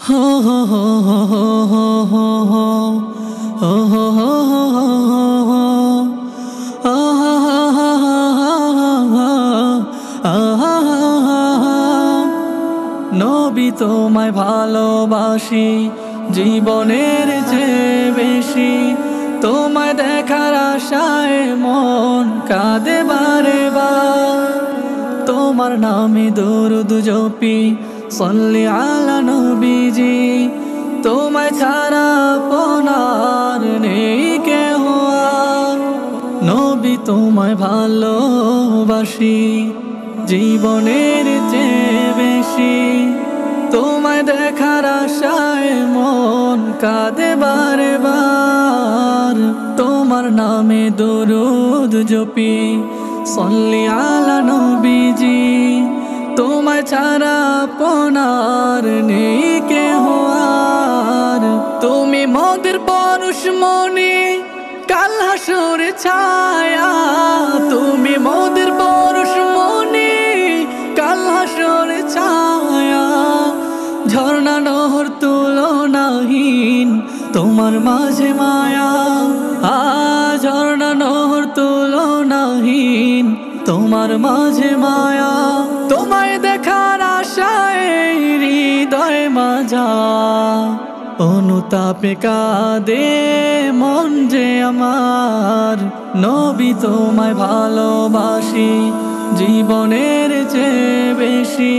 ho ho ho ho ho ho ho ho ho নবী তোমায় ভালোবাসি জীবনের চেয়ে বেশি, তোমায় দেখার আশায় মন কাঁদে বারে বার। তোমার নামে দরুদ জপি সাল্লি আলা নবীজি, তোমায় ছাড়া আপনার নেই কেহ আর। নবী তোমায় ভালোবাসি জীবনের চেয়ে বেশি, তোমায় দেখার আশায় মন কাঁদে বারে বার। তোমার নামে দরুদ জপি সাল্লি আলা নবীজি, তোমায় ছাড়া আপনার নেই কেহ আর। তুমি মোদের পরশমণি কাল হাসরে ছায়া, তুমি মোদের পরশমণি কাল হাসরে ছায়া। ঝর্ণা নহর তুলনাহীন তোমার মাঝে মায়া, ঝর্ণা নহর তুলনাহীন তোমার মাঝে মায়া। তোমায় দেখার আশায় হৃদয় মাজা, অনুতাপে কাঁদে মন যে আমার। নবী তোমায় ভালোবাসি জীবনের চেয়ে বেশি,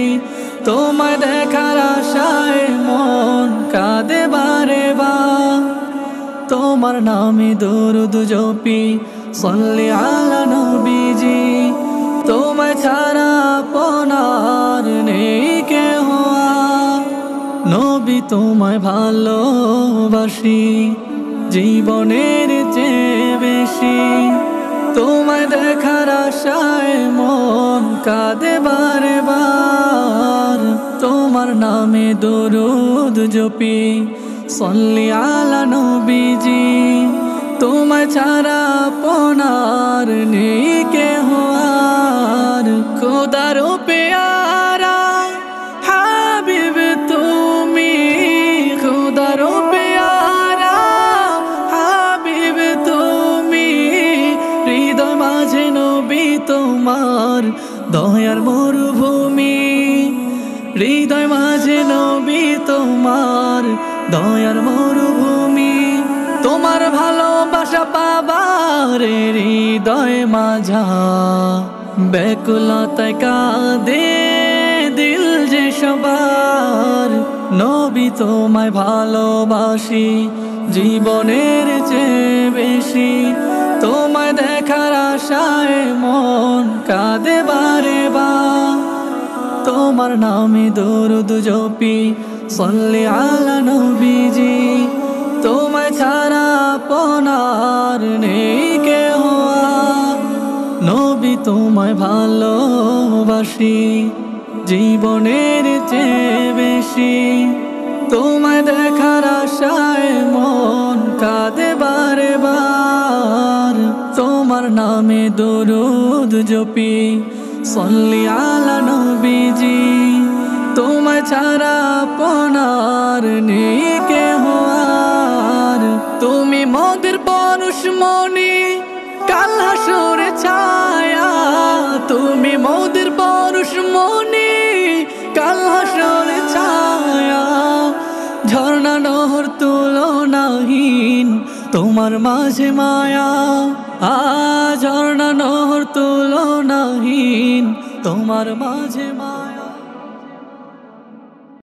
তোমায় দেখার আশায় মন কাঁদে বারে বার। তোমার নামে দরুদ জপি সাল্লি আলা নবীজি, তোমায় ছাড়া আপনার নেই কেহ আর। নবী তোমায় ভালোবাসি জীবনের চেয়ে বেশি, তোমায় দেখার আশায় মন কাঁদে বারে বার। তোমার নামে দরুদ জপি সাল্লি আলা নবীজি, তোমায় ছাড়া আপনার নেই কেহ আর। খোদার পেয়ারা হাবিব তুমি, খোদার পেয়ারা হাবিব তুমি। হৃদয় মাঝে নবী তোমার দয়ার মরুভূমি, হৃদয় মাঝে নবী তোমার দয়ার মরুভূমি। তোমার ভালোবাসা পাবার হৃদয় মাঝা, ব্যাকুলতায় কাঁদে দিল যে সবার। নবী তোমায় ভালোবাসি জীবনের চেয়ে বেশি, তোমায় দেখার আশায় মন কাঁদে বারে বার। তোমার নামে দরুদ জপি সাল্লি আলা নবীজি, তোমায় ছাড়া আপনার নেই কেহ আর। নবী তোমায় ভালোবাসি জীবনের চেয়ে বেশি, তোমায় দেখার আশায় মন কাঁদে বারে বার। তোমার নামে দরুদ জপি সাল্লি আলা নবীজি, তোমায় ছাড়া আপনার নেই কেহ আর। তুমি মোদের পরশমণি কাল হাসরে ছায়া, তুমি মোদের পরশমণি কাল হাসরে ছায়া। ঝর্ণা নহর তুলনাহীন তোমার মাঝে মায়া, ঝর্ণা নহর তুলনাহীন তোমার মাঝে মায়া।